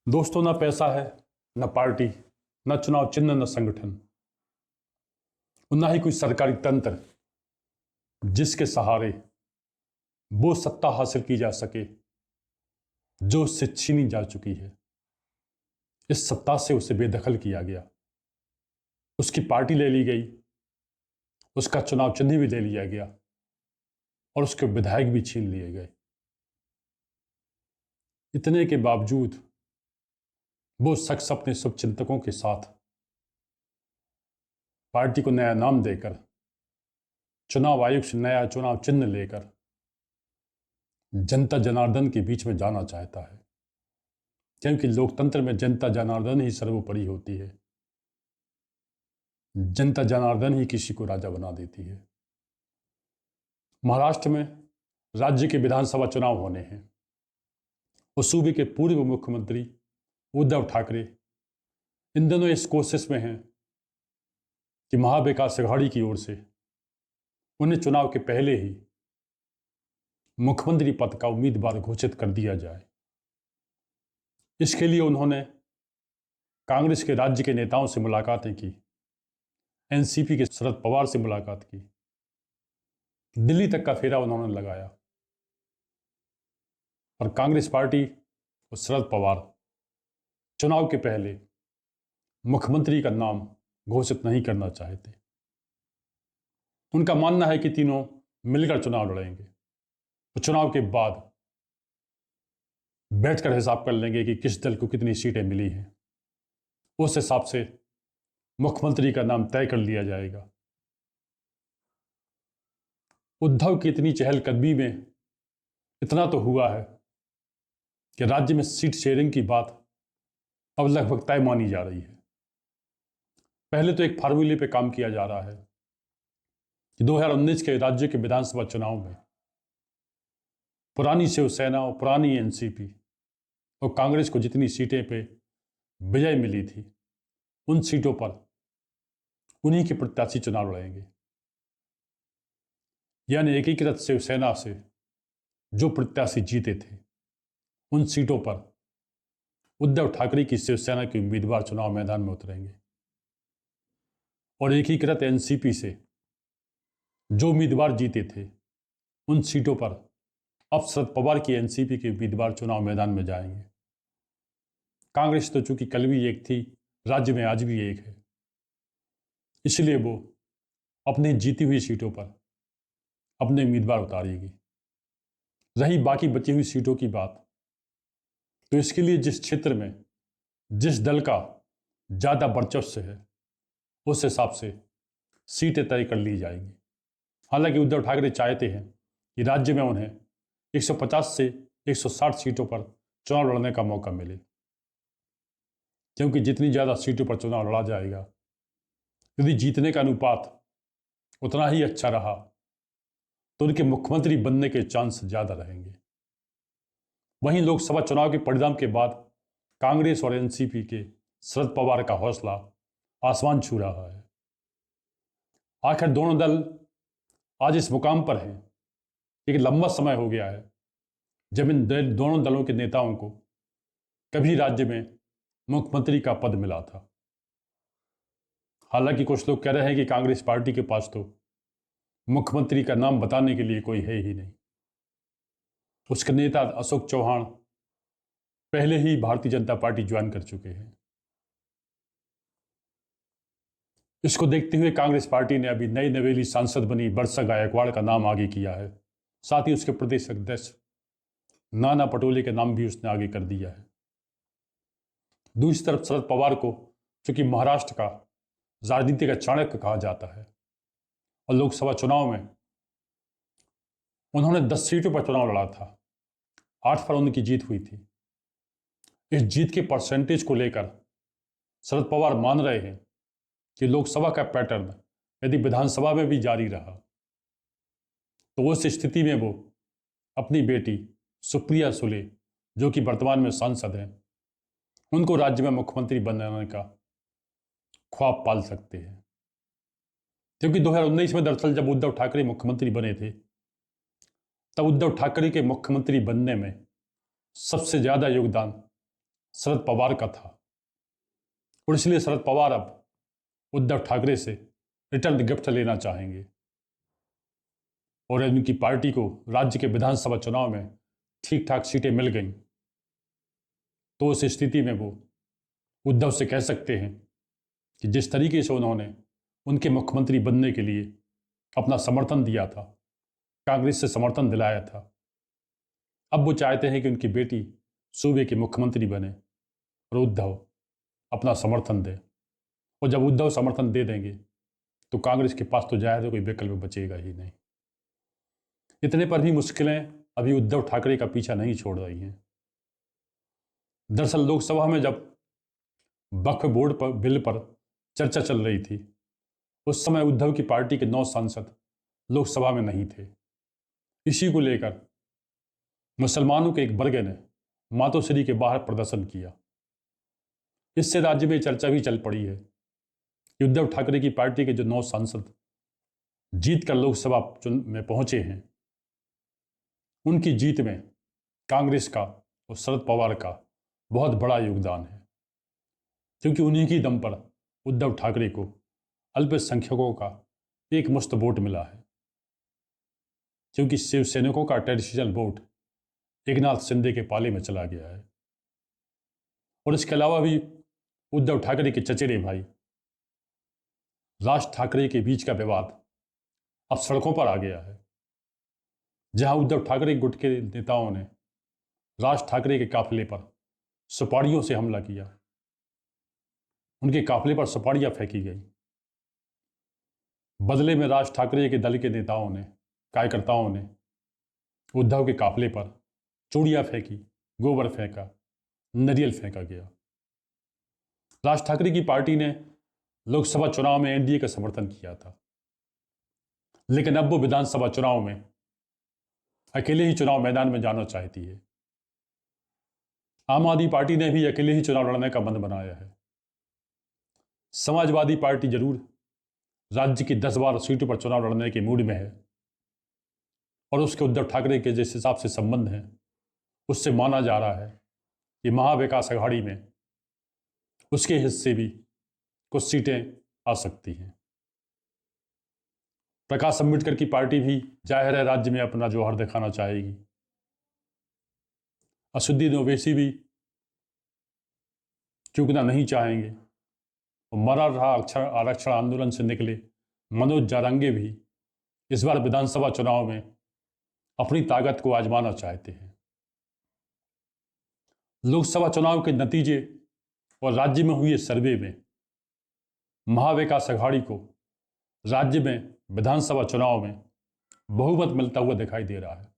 दोस्तों, ना पैसा है, न पार्टी, न चुनाव चिन्ह, न संगठन, और ना ही कोई सरकारी तंत्र जिसके सहारे वो सत्ता हासिल की जा सके जो उससे छीनी जा चुकी है। इस सत्ता से उसे बेदखल किया गया, उसकी पार्टी ले ली गई, उसका चुनाव चिन्ह भी ले लिया गया और उसके विधायक भी छीन लिए गए। इतने के बावजूद वो शख्स अपने शुभचिंतकों के साथ पार्टी को नया नाम देकर, चुनाव आयोग से नया चुनाव चिन्ह लेकर जनता जनार्दन के बीच में जाना चाहता है, क्योंकि लोकतंत्र में जनता जनार्दन ही सर्वोपरि होती है। जनता जनार्दन ही किसी को राजा बना देती है। महाराष्ट्र में राज्य के विधानसभा चुनाव होने हैं और सूबे के पूर्व मुख्यमंत्री उद्धव ठाकरे इन दोनों इस कोशिश में हैं कि महाविकास अघाड़ी की ओर से उन्हें चुनाव के पहले ही मुख्यमंत्री पद का उम्मीदवार घोषित कर दिया जाए। इसके लिए उन्होंने कांग्रेस के राज्य के नेताओं से मुलाकातें की, एनसीपी के शरद पवार से मुलाकात की, दिल्ली तक का फेरा उन्होंने लगाया, और कांग्रेस पार्टी और शरद पवार चुनाव के पहले मुख्यमंत्री का नाम घोषित नहीं करना चाहते। उनका मानना है कि तीनों मिलकर चुनाव लड़ेंगे और चुनाव के बाद बैठकर हिसाब कर लेंगे कि किस दल को कितनी सीटें मिली हैं। उस हिसाब से मुख्यमंत्री का नाम तय कर लिया जाएगा। उद्धव की इतनी चहलकदमी में इतना तो हुआ है कि राज्य में सीट शेयरिंग की बात अब लगभग तय मानी जा रही है। पहले तो एक फार्मूले पे काम किया जा रहा है कि 2019 के राज्य के विधानसभा चुनाव में पुरानी शिवसेना और पुरानी एनसीपी और कांग्रेस को जितनी सीटें पे विजय मिली थी, उन सीटों पर उन्हीं के प्रत्याशी चुनाव लड़ेंगे। यानी एकीकृत शिवसेना से जो प्रत्याशी जीते थे, उन सीटों पर उद्धव ठाकरे की शिवसेना के उम्मीदवार चुनाव मैदान में उतरेंगे, और एकीकृत एनसीपी से जो उम्मीदवार जीते थे, उन सीटों पर अब शरद पवार की एनसीपी के उम्मीदवार चुनाव मैदान में जाएंगे। कांग्रेस तो चूंकि कल भी एक थी, राज्य में आज भी एक है, इसलिए वो अपनी जीती हुई सीटों पर अपने उम्मीदवार उतारेगी। रही बाकी बची हुई सीटों की बात, तो इसके लिए जिस क्षेत्र में जिस दल का ज़्यादा वर्चस्व है, उस हिसाब से सीटें तय कर ली जाएंगी। हालांकि उद्धव ठाकरे चाहते हैं कि राज्य में उन्हें 150 से 160 सीटों पर चुनाव लड़ने का मौका मिले, क्योंकि जितनी ज़्यादा सीटों पर चुनाव लड़ा जाएगा, यदि जीतने का अनुपात उतना ही अच्छा रहा तो उनके मुख्यमंत्री बनने के चांस ज़्यादा रहेंगे। वहीं लोकसभा चुनाव के परिणाम के बाद कांग्रेस और एनसीपी के शरद पवार का हौसला आसमान छू रहा है। आखिर दोनों दल आज इस मुकाम पर हैं। एक लंबा समय हो गया है जब इन दोनों दलों के नेताओं को कभी राज्य में मुख्यमंत्री का पद मिला था। हालांकि कुछ लोग कह रहे हैं कि कांग्रेस पार्टी के पास तो मुख्यमंत्री का नाम बताने के लिए कोई है ही नहीं। उसके नेता अशोक चौहान पहले ही भारतीय जनता पार्टी ज्वाइन कर चुके हैं। इसको देखते हुए कांग्रेस पार्टी ने अभी नई नवेली सांसद बनी वर्षा गायकवाड़ का नाम आगे किया है। साथ ही उसके प्रदेश अध्यक्ष नाना पटोले के नाम भी उसने आगे कर दिया है। दूसरी तरफ शरद पवार को चूंकि महाराष्ट्र का राजनीति का चाणक्य कहा जाता है, और लोकसभा चुनाव में उन्होंने 10 सीटों पर चुनाव लड़ा था, 8 पर उनकी जीत हुई थी। इस जीत के परसेंटेज को लेकर शरद पवार मान रहे हैं कि लोकसभा का पैटर्न यदि विधानसभा में भी जारी रहा तो उस स्थिति में वो अपनी बेटी सुप्रिया सुले, जो कि वर्तमान में सांसद हैं, उनको राज्य में मुख्यमंत्री बनाने का ख्वाब पाल सकते हैं। क्योंकि 2019 में दरअसल जब उद्धव ठाकरे मुख्यमंत्री बने थे, तब उद्धव ठाकरे के मुख्यमंत्री बनने में सबसे ज़्यादा योगदान शरद पवार का था और इसलिए शरद पवार अब उद्धव ठाकरे से रिटर्न गिफ्ट लेना चाहेंगे और यदि उनकी पार्टी को राज्य के विधानसभा चुनाव में ठीक ठाक सीटें मिल गईं तो उस स्थिति में वो उद्धव से कह सकते हैं कि जिस तरीके से उन्होंने उनके मुख्यमंत्री बनने के लिए अपना समर्थन दिया था, कांग्रेस से समर्थन दिलाया था, अब वो चाहते हैं कि उनकी बेटी सूबे के मुख्यमंत्री बने और उद्धव अपना समर्थन दे। और जब उद्धव समर्थन दे देंगे तो कांग्रेस के पास तो जाहिर है कोई विकल्प बचेगा ही नहीं। इतने पर भी मुश्किलें अभी उद्धव ठाकरे का पीछा नहीं छोड़ रही हैं। दरअसल लोकसभा में जब वक्फ बोर्ड पर बिल पर चर्चा चल रही थी उस समय उद्धव की पार्टी के 9 सांसद लोकसभा में नहीं थे। इसी को लेकर मुसलमानों के एक वर्ग ने मातोश्री के बाहर प्रदर्शन किया। इससे राज्य में चर्चा भी चल पड़ी है कि उद्धव ठाकरे की पार्टी के जो 9 सांसद जीत कर लोकसभा में पहुंचे हैं उनकी जीत में कांग्रेस का और शरद पवार का बहुत बड़ा योगदान है, क्योंकि उन्हीं की दम पर उद्धव ठाकरे को अल्पसंख्यकों का एक मुश्त वोट मिला है, क्योंकि शिवसैनिकों का ट्रेडिशनल वोट एकनाथ शिंदे के पाले में चला गया है। और इसके अलावा भी उद्धव ठाकरे के चचेरे भाई राज ठाकरे के बीच का विवाद अब सड़कों पर आ गया है, जहां उद्धव ठाकरे गुट के नेताओं ने राज ठाकरे के काफिले पर सुपारियों से हमला किया। उनके काफिले पर सुपारियां फेंकी गई। बदले में राज ठाकरे के दल के नेताओं ने, कार्यकर्ताओं ने उद्धव के काफिले पर चूड़ियां फेंकी, गोबर फेंका, नारियल फेंका गया। राज ठाकरे की पार्टी ने लोकसभा चुनाव में एनडीए का समर्थन किया था, लेकिन अब वो विधानसभा चुनाव में अकेले ही चुनाव मैदान में जाना चाहती है। आम आदमी पार्टी ने भी अकेले ही चुनाव लड़ने का मन बनाया है। समाजवादी पार्टी जरूर राज्य की 10-12 सीटों पर चुनाव लड़ने के मूड में है और उसके उद्धव ठाकरे के जिस हिसाब से संबंध हैं उससे माना जा रहा है कि महाविकास अघाड़ी में उसके हिस्से भी कुछ सीटें आ सकती हैं। प्रकाश अम्बेडकर की पार्टी भी जाहिर है राज्य में अपना जौहर दिखाना चाहेगी। असदुद्दीन ओवैसी भी चूकना नहीं चाहेंगे और मराठा आरक्षण आंदोलन से निकले मनोज जारंगे भी इस बार विधानसभा चुनाव में अपनी ताकत को आजमाना चाहते हैं। लोकसभा चुनाव के नतीजे और राज्य में हुए सर्वे में महाविकास अघाड़ी को राज्य में विधानसभा चुनाव में बहुमत मिलता हुआ दिखाई दे रहा है।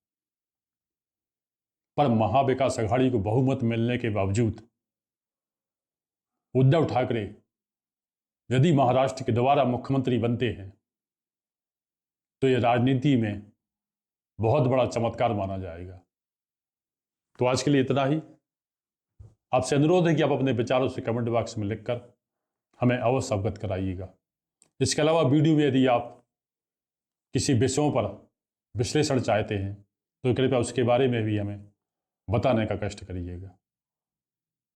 पर महाविकास अघाड़ी को बहुमत मिलने के बावजूद उद्धव ठाकरे यदि महाराष्ट्र के दोबारा मुख्यमंत्री बनते हैं तो यह राजनीति में बहुत बड़ा चमत्कार माना जाएगा। तो आज के लिए इतना ही। आपसे अनुरोध है कि आप अपने विचारों से कमेंट बॉक्स में लिखकर हमें अवश्य अवगत कराइएगा। इसके अलावा वीडियो में यदि आप किसी विषयों पर विश्लेषण चाहते हैं तो कृपया उसके बारे में भी हमें बताने का कष्ट करिएगा।